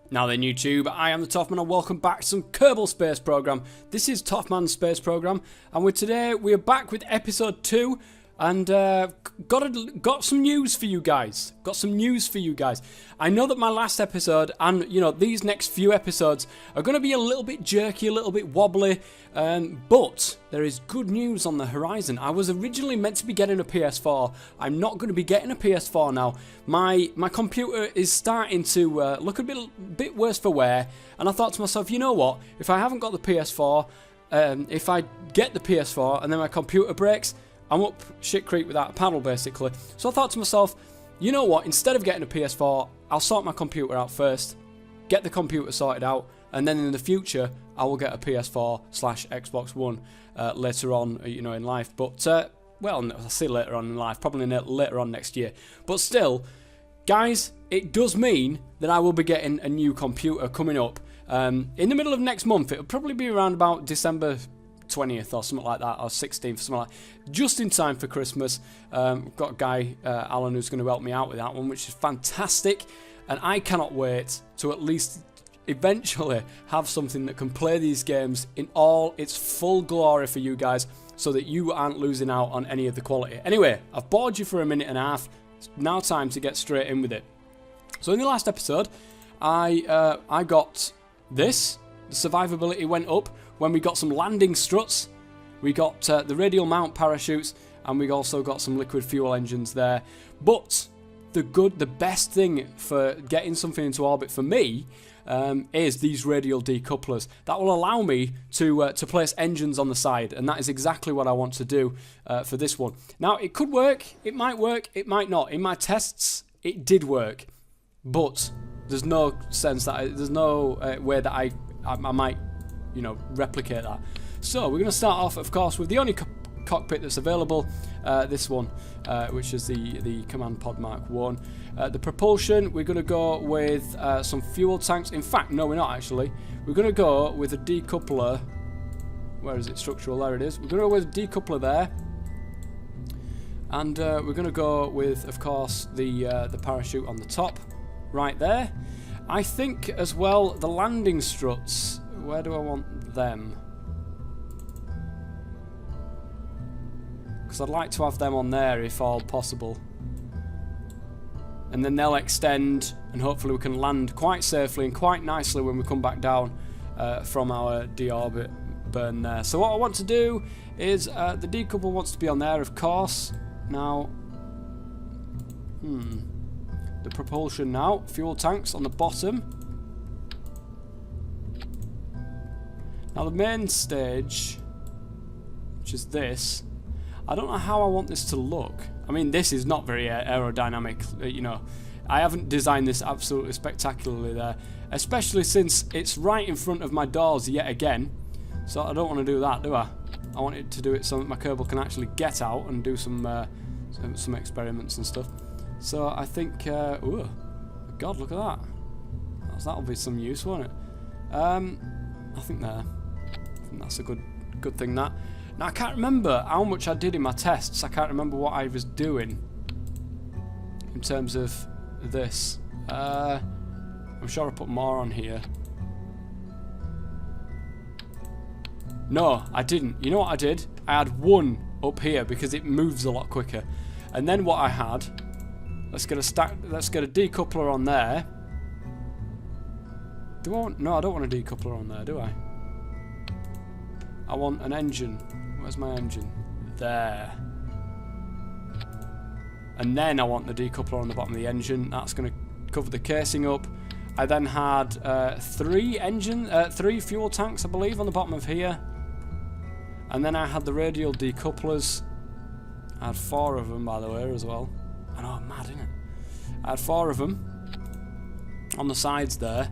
Now then YouTube, I am the Toffman and welcome back to some Kerbal Space Program. This is Toffman's Space Program and today we are back with episode 2 and got some news for you guys. I know that my last episode and these next few episodes are going to be a little bit jerky, a little bit wobbly, but there is good news on the horizon. I was originally meant to be getting a PS4. I'm not going to be getting a PS4 now. My computer is starting to look a bit worse for wear, and I thought to myself, you know what? If I haven't got the PS4, if I get the PS4 and then my computer breaks, I'm up shit creek without a paddle, basically. So I thought to myself, you know what, instead of getting a PS4, I'll sort my computer out first, get the computer sorted out, and then in the future, I will get a PS4/Xbox One later on, in life. But, well, I'll see later on in life, probably later on next year. But still, guys, it does mean that I will be getting a new computer coming up. In the middle of next month, it'll probably be around about December 20th or something like that, or 16th, something like that, just in time for Christmas. We've got a guy, Alan, who's going to help me out with that one, which is fantastic, and I cannot wait to at least eventually have something that can play these games in all its full glory for you guys, so that you aren't losing out on any of the quality. Anyway, I've bored you for a minute and a half. It's now time to get straight in with it. So in the last episode, I got this. The survivability went up when we got some landing struts, we got the radial mount parachutes, and we also got some liquid fuel engines there. But the best thing for getting something into orbit for me is these radial decouplers. That will allow me to place engines on the side, and that is exactly what I want to do for this one. Now, it could work, it might not. In my tests, it did work, but there's no sense that there's no way that I might replicate that. So we're going to start off, of course, with the only cockpit that's available, this one, which is the Command Pod Mark 1. The propulsion, we're going to go with some fuel tanks. In fact, no, we're not actually. We're going to go with a decoupler. Where is it? Structural, there it is. We're going to go with a decoupler there. And we're going to go with, of course, the parachute on the top, right there. I think, as well, the landing struts, where do I want them? Because I'd like to have them on there if all possible. And then they'll extend, and hopefully we can land quite safely and quite nicely when we come back down from our deorbit burn there. So what I want to do is, the decoupler wants to be on there, of course. Now, the propulsion now, fuel tanks on the bottom. Now the main stage, which is this, I don't know how I want this to look. I mean, this is not very aerodynamic, I haven't designed this absolutely spectacularly there, especially since it's right in front of my doors yet again, so I don't want to do that, do I? I want it to do it so that my Kerbal can actually get out and do some experiments and stuff. So I think, oh God, look at that. That'll be some use, won't it? I think that's a good thing. That. Now I can't remember how much I did in my tests. I can't remember what I was doing in terms of this. I'm sure I put more on here. No, I didn't. You know what I did? I had one up here because it moves a lot quicker. And then what I had, let's get a decoupler on there. No, I don't want a decoupler on there, do I? I want an engine. Where's my engine? There. And then I want the decoupler on the bottom of the engine. That's going to cover the casing up. I then had 3 fuel tanks, I believe, on the bottom of here. And then I had the radial decouplers. I had 4 of them, by the way, as well. I know, mad, isn't it? I had 4 of them on the sides there.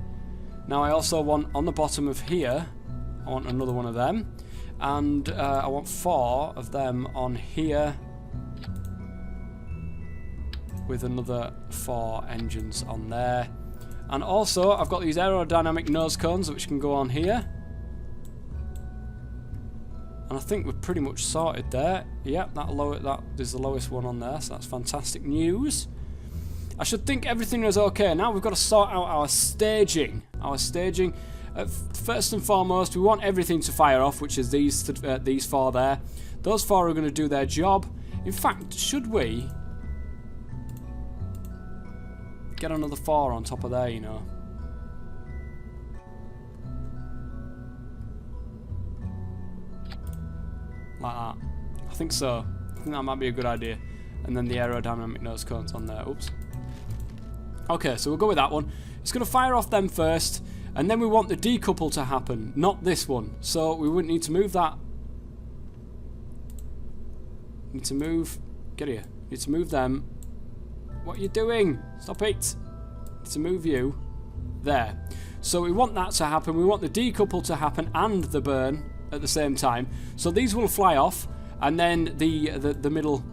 Now I also want, on the bottom of here, I want another one of them. And I want 4 of them on here, with another 4 engines on there. And also, I've got these aerodynamic nose cones which can go on here. And I think we're pretty much sorted there. Yep, that is the lowest one on there, so that's fantastic news. I should think everything is okay. Now we've got to sort out our staging. First and foremost, we want everything to fire off, which is these four there. Those four are going to do their job. In fact, should we get another four on top of there, you know? Like that. I think so. I think that might be a good idea. And then the aerodynamic nose cones on there. Oops. Okay, so we'll go with that one. It's going to fire off them first. And then we want the decouple to happen, not this one. So we wouldn't need to move that. Need to move. Get here. Need to move them. What are you doing? Stop it. Need to move you. There. So we want that to happen. We want the decouple to happen and the burn at the same time. So these will fly off. And then the middle,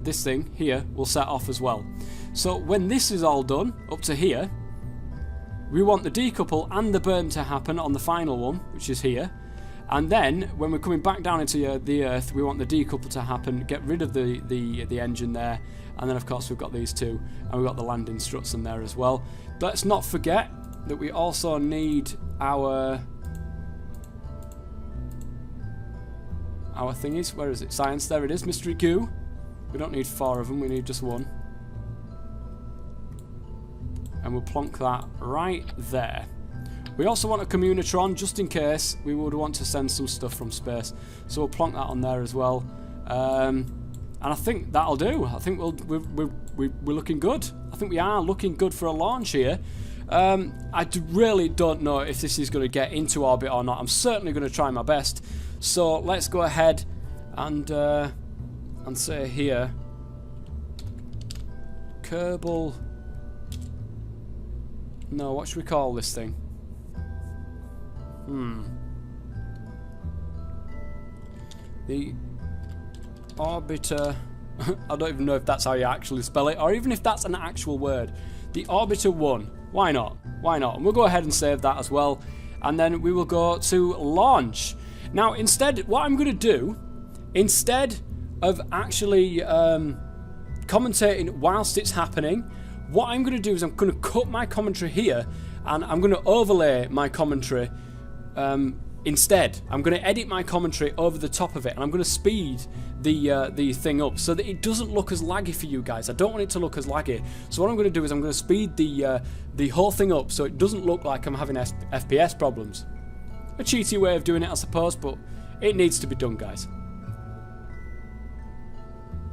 this thing here, will set off as well. So when this is all done, up to here, we want the decouple and the burn to happen on the final one, which is here. And then, when we're coming back down into the Earth, we want the decouple to happen, get rid of the engine there. And then, of course, we've got these two. And we've got the landing struts in there as well. But let's not forget that we also need our thingies. Where is it? Science. There it is. Mystery goo. We don't need 4 of them. We need just 1. And we'll plonk that right there. We also want a communitron, just in case we would want to send some stuff from space. So we'll plonk that on there as well. And I think that'll do. I think we're looking good. I think we are looking good for a launch here. I really don't know if this is going to get into orbit or not. I'm certainly going to try my best. So let's go ahead and say here, Kerbal. No, what should we call this thing? The Orbiter. I don't even know if that's how you actually spell it, or even if that's an actual word. The Orbiter 1. Why not? Why not? And we'll go ahead and save that as well. And then we will go to launch. Now, instead, what I'm going to do, instead of actually commentating whilst it's happening, what I'm going to do is I'm going to cut my commentary here, and I'm going to overlay my commentary instead. I'm going to edit my commentary over the top of it, and I'm going to speed the thing up so that it doesn't look as laggy for you guys. I don't want it to look as laggy. So what I'm going to do is I'm going to speed the whole thing up so it doesn't look like I'm having FPS problems. A cheaty way of doing it, I suppose, but it needs to be done, guys.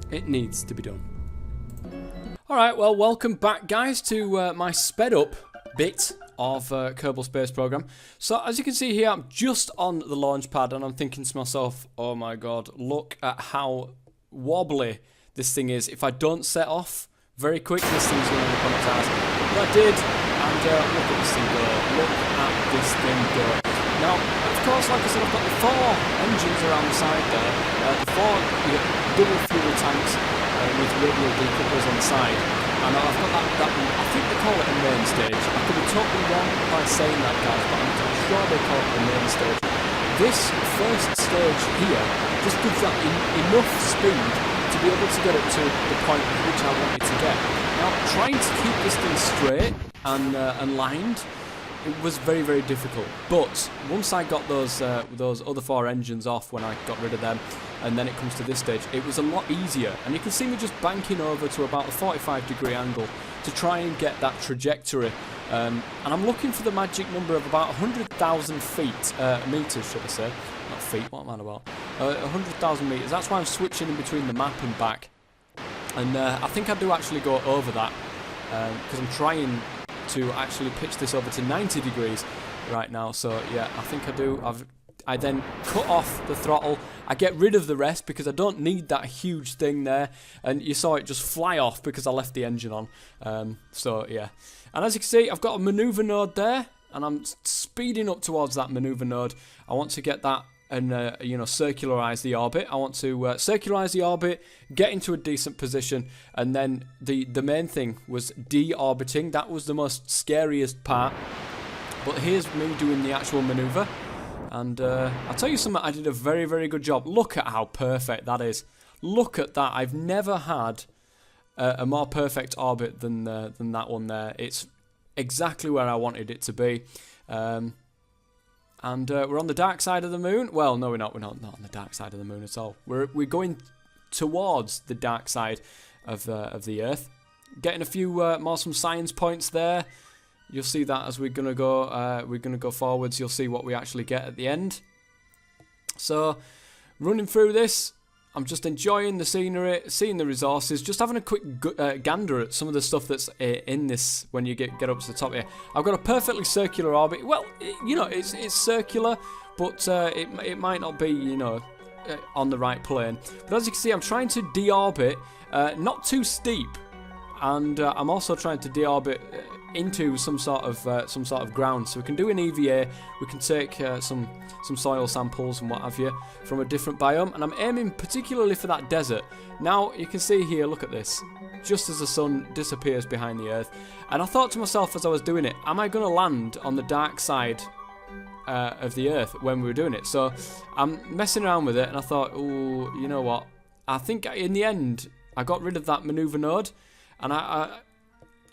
It needs to be done. Alright, well, welcome back, guys, to my sped up bit of Kerbal Space Program. So, as you can see here, I'm just on the launch pad, and I'm thinking to myself, oh my god, look at how wobbly this thing is. If I don't set off very quick, this thing's going to end up on its ass. But I did, and look at this thing go. Look at this thing go. Now, of course, like I said, I've got the 4 engines around the side there. The 4 double fuel tanks with radial decouplers on the side. And I've got that I think they call it a main stage. I could be totally wrong by saying that, guys, but I'm sure they call it the main stage. This first stage here just gives that enough speed to be able to get it to the point at which I want it to get. Now, trying to keep this thing straight and lined, it was very, very difficult. But once I got those other 4 engines off, when I got rid of them, and then it comes to this stage, it was a lot easier. And you can see me just banking over to about a 45-degree angle to try and get that trajectory. And I'm looking for the magic number of about 100,000 meters, should I say. Not feet, what am I about? 100,000 meters. That's why I'm switching in between the map and back. And I think I do actually go over that, because I'm trying to actually pitch this over to 90 degrees right now. So yeah, I think I do. I then cut off the throttle. I get rid of the rest because I don't need that huge thing there. And you saw it just fly off because I left the engine on. So yeah. And as you can see, I've got a maneuver node there, and I'm speeding up towards that maneuver node. I want to get that and circularize the orbit. I want to circularize the orbit, get into a decent position, and then the main thing was deorbiting. That was the most scariest part. But here's me doing the actual maneuver. And I'll tell you something, I did a very, very good job. Look at how perfect that is. Look at that. I've never had a more perfect orbit than that one there. It's exactly where I wanted it to be. And we're on the dark side of the moon. Well, no, we're not. We're not on the dark side of the moon at all. We're going towards the dark side of the Earth. Getting a few more some science points there. You'll see that as we're gonna go forwards. You'll see what we actually get at the end. So, running through this, I'm just enjoying the scenery, seeing the resources, just having a quick gander at some of the stuff that's in this when you get up to the top here. I've got a perfectly circular orbit. Well, you know, it's circular, but it might not be, you know, on the right plane. But as you can see, I'm trying to deorbit, not too steep, and I'm also trying to deorbit into some sort of ground, so we can do an EVA. We can take some soil samples and what have you from a different biome, and I'm aiming particularly for that desert. Now you can see here, look at this, just as the sun disappears behind the Earth, and I thought to myself as I was doing it, am I going to land on the dark side of the Earth when we were doing it? So I'm messing around with it, and I thought, oh, you know what, I think in the end I got rid of that maneuver node, and I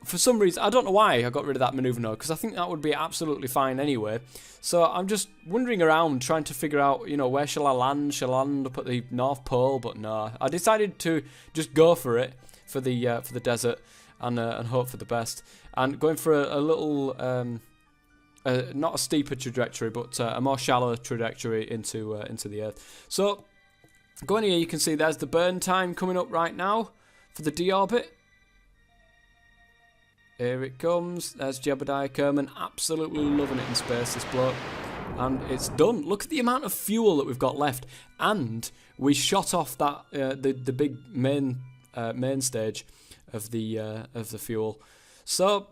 for some reason, I don't know why I got rid of that maneuver node, because I think that would be absolutely fine anyway. So I'm just wandering around trying to figure out, you know, where shall I land? Shall I land up at the North Pole? But no, I decided to just go for it for the desert and hope for the best. And going for a little, not a steeper trajectory, but a more shallow trajectory into the Earth. So going here, you can see there's the burn time coming up right now for the deorbit. Here it comes. There's Jebediah Kerman, absolutely loving it in space, this bloke. And it's done. Look at the amount of fuel that we've got left. And we shot off that the big main stage of the fuel. So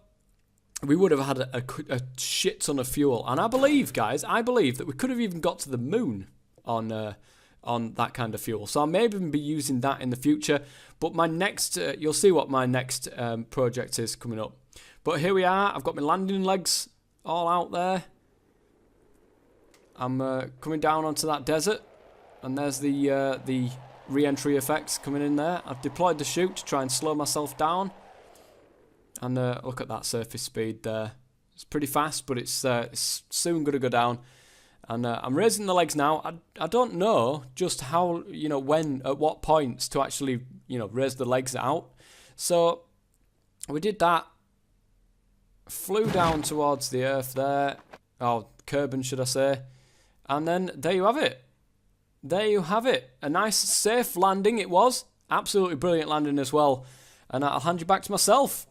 we would have had a shit ton of fuel. And I believe, guys, that we could have even got to the moon on that kind of fuel. So I may even be using that in the future. But my next, you'll see what my next project is coming up. But here we are. I've got my landing legs all out there. I'm coming down onto that desert, and there's the re-entry effects coming in there. I've deployed the chute to try and slow myself down. And look at that surface speed there. It's pretty fast, but it's soon going to go down. And I'm raising the legs now. I don't know just how, you know, when, at what points to actually, you know, raise the legs out. So we did that. Flew down towards the Earth there. Oh, Kerbal, should I say. And then there you have it. There you have it. A nice, safe landing it was. Absolutely brilliant landing as well. And I'll hand you back to myself.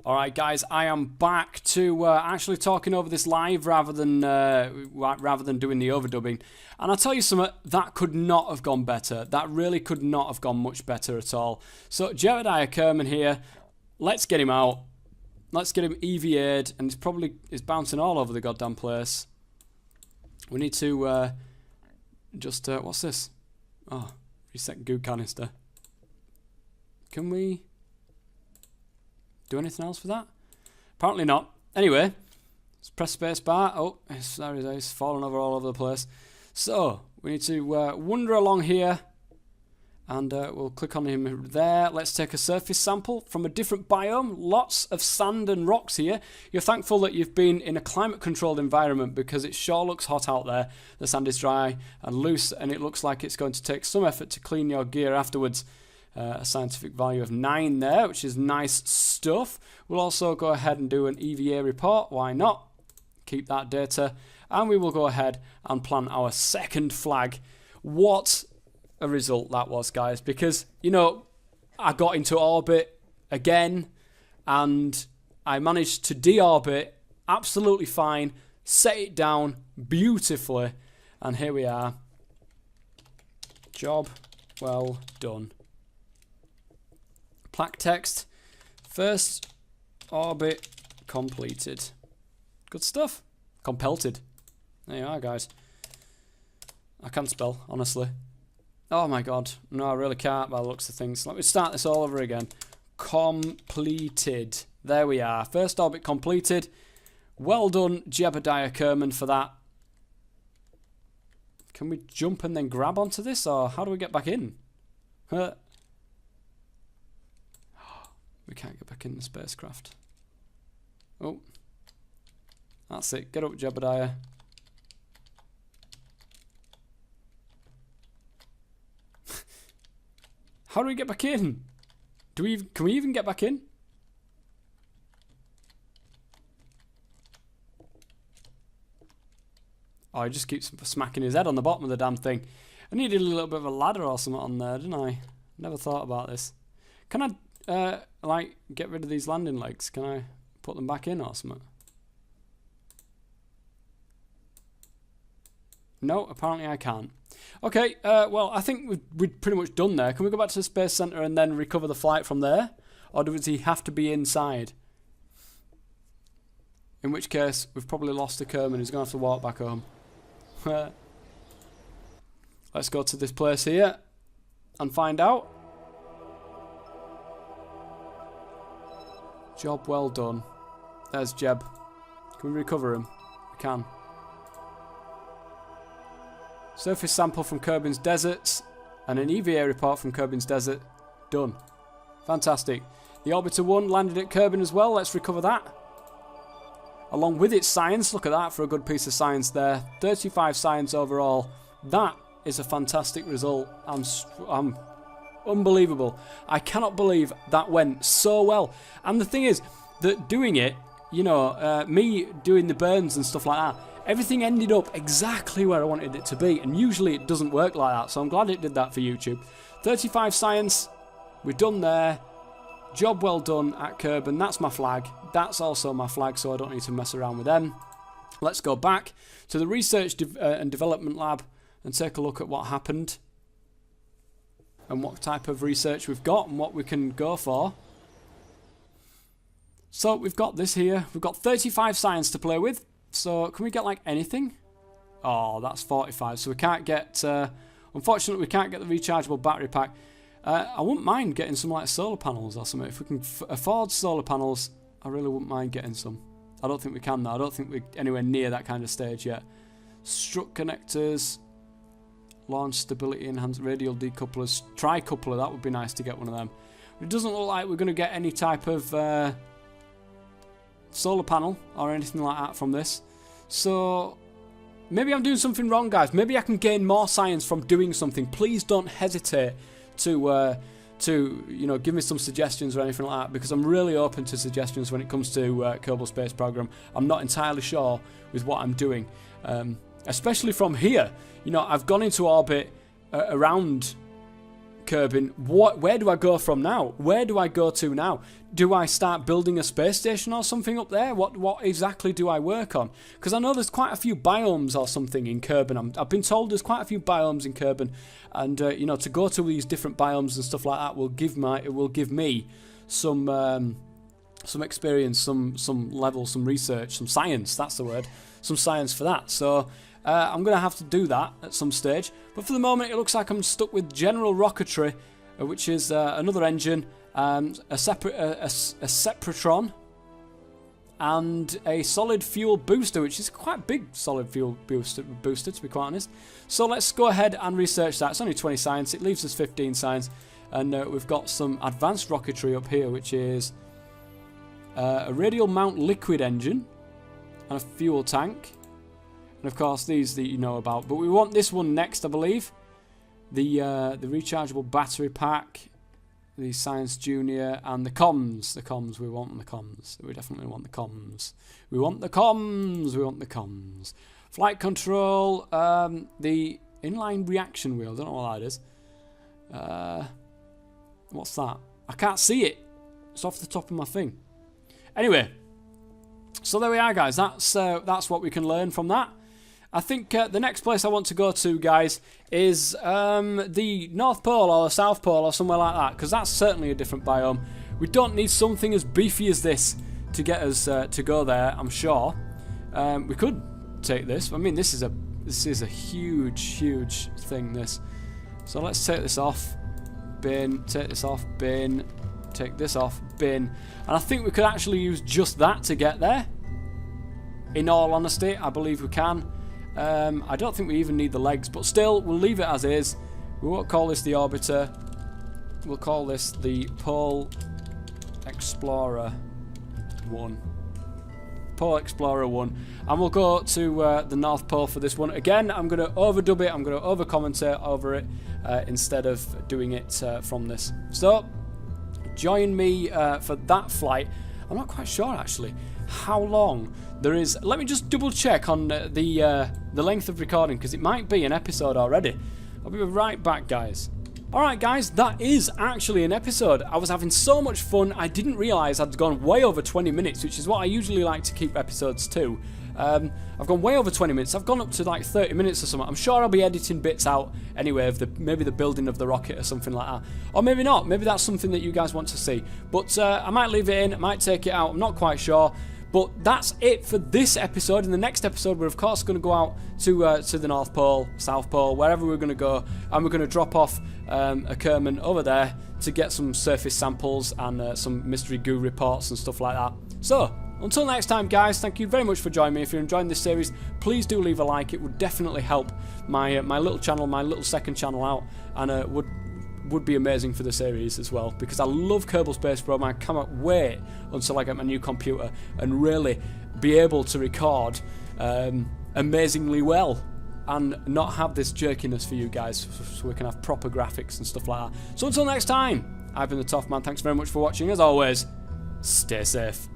Alright guys, I am back to actually talking over this live rather than doing the overdubbing. And I'll tell you something, that could not have gone better. That really could not have gone much better at all. So Jebediah Kerman here, let's get him out. Let's get him EVA'd, and he's bouncing all over the goddamn place. We need to just what's this? Oh, reset goo canister. Can we do anything else for that? Apparently not. Anyway, let's press space bar. Oh, he's falling over all over the place. So we need to wander along here, and we'll click on him there. Let's take a surface sample from a different biome. Lots of sand and rocks here. You're thankful that you've been in a climate-controlled environment, because it sure looks hot out there. The sand is dry and loose, and it looks like it's going to take some effort to clean your gear afterwards. A scientific value of 9 there, which is nice stuff. We'll also go ahead and do an EVA report. Why not? Keep that data. And we will go ahead and plant our second flag. What a result that was, guys, because, you know, I got into orbit again and I managed to deorbit absolutely fine, set it down beautifully, and here we are. Job well done. Plaque text, first orbit completed. Good stuff. Compelted. There you are, guys. I can't spell, honestly. Oh my god. No, I really can't by the looks of things. Let me start this all over again. Completed. There we are. First orbit completed. Well done, Jebediah Kerman, for that. Can we jump and then grab onto this, or how do we get back in? We can't get back in the spacecraft. Oh. That's it. Get up, Jebediah. How do we get back in? Can we even get back in? Oh, he just keeps smacking his head on the bottom of the damn thing. I needed a little bit of a ladder or something on there, didn't I? Never thought about this. Can I, like, get rid of these landing legs? Can I put them back in or something? No, apparently I can't. Okay, well, I think we've pretty much done there. Can we go back to the Space Center and then recover the flight from there? Or does he have to be inside? In which case, we've probably lost the Kerman. He's going to have to walk back home. Let's go to this place here and find out. Job well done. There's Jeb. Can we recover him? We can. Surface sample from Kerbin's deserts and an EVA report from Kerbin's desert. Done. Fantastic. The Orbiter 1 landed at Kerbin as well. Let's recover that. Along with its science. Look at that for a good piece of science there. 35 science overall. That is a fantastic result. I'm unbelievable. I cannot believe that went so well. And the thing is that doing it, you know, me doing the burns and stuff like that, everything ended up exactly where I wanted it to be, and usually it doesn't work like that, so I'm glad it did that for YouTube. 35 science, we're done there. Job well done at Kerbin. That's my flag. That's also my flag, so I don't need to mess around with them. Let's go back to the Research and Development Lab and take a look at what happened and what type of research we've got and what we can go for. So we've got this here. We've got 35 science to play with. So can we get like anything? Oh, that's 45. So we can't get, unfortunately we can't get the rechargeable battery pack. I wouldn't mind getting some like solar panels or something. If we can afford solar panels, I really wouldn't mind getting some. I don't think we can though. I don't think we're anywhere near that kind of stage yet. Strut connectors, launch stability enhanced radial decouplers, tri-coupler, that would be nice to get one of them. It doesn't look like we're going to get any type of solar panel or anything like that from this. So maybe I'm doing something wrong, guys. Maybe I can gain more science from doing something. Please don't hesitate to you know, give me some suggestions or anything like that, because I'm really open to suggestions when it comes to Kerbal Space Program. I'm not entirely sure with what I'm doing, especially from here. You know, I've gone into orbit around Kerbin. Where do I go from now? Where do I go to now? Do I start building a space station or something up there? What exactly do I work on? Because I know there's quite a few biomes or something in Kerbin. I've been told there's quite a few biomes in Kerbin, and you know, to go to these different biomes and stuff like that will give me some experience, some level, some research, some science. That's the word. Some science for that. So I'm going to have to do that at some stage. But for the moment, it looks like I'm stuck with general rocketry, which is another engine, a Sepratron, and a solid fuel booster, which is quite a big solid fuel booster, to be quite honest. So let's go ahead and research that. It's only 20 science. It leaves us 15 science. And we've got some advanced rocketry up here, which is a radial mount liquid engine and a fuel tank. And of course these that you know about, but we want this one next, I believe. The rechargeable battery pack, the Science Junior, and the comms. The comms, we want the comms. We definitely want the comms. We want the comms. We want the comms. Flight control, the inline reaction wheel. I don't know what that is. What's that? I can't see it. It's off the top of my thing. Anyway, so there we are, guys. That's what we can learn from that. I think the next place I want to go to, guys, is the North Pole or the South Pole or somewhere like that, because that's certainly a different biome. We don't need something as beefy as this to get us to go there, I'm sure. We could take this. I mean, this is a huge thing, this. So let's take this off. Bin. Take this off. Bin. Take this off. Bin. And I think we could actually use just that to get there. In all honesty, I believe we can. I don't think we even need the legs, but still, we'll leave it as is. We won't call this the orbiter. We'll call this the pole Explorer 1. Pole Explorer 1. And we'll go to the North Pole for this one. Again, I'm going to overdub it. I'm going to over-commentate over it instead of doing it from this. So, join me for that flight. I'm not quite sure, actually, how long there is. Let me just double-check on the length of recording, because it might be an episode already. I'll be right back, guys. Alright guys, that is actually an episode. I was having so much fun, I didn't realise I'd gone way over 20 minutes, which is what I usually like to keep episodes to. I've gone way over 20 minutes, I've gone up to like 30 minutes or something. I'm sure I'll be editing bits out anyway of maybe the building of the rocket or something like that. Or maybe not, maybe that's something that you guys want to see. But I might leave it in, I might take it out, I'm not quite sure. But that's it for this episode. In the next episode, we're of course going to go out to the North Pole, South Pole, wherever we're going to go, and we're going to drop off a Kerman over there to get some surface samples and some mystery goo reports and stuff like that. So, until next time, guys, thank you very much for joining me. If you're enjoying this series, please do leave a like. It would definitely help my little channel, my little second channel out, and would be amazing for the series as well, because I love Kerbal Space Program. I cannot wait until I get my new computer and really be able to record amazingly well and not have this jerkiness for you guys, so we can have proper graphics and stuff like that. So until next time, I've been the Toff Man. Thanks very much for watching. As always, stay safe.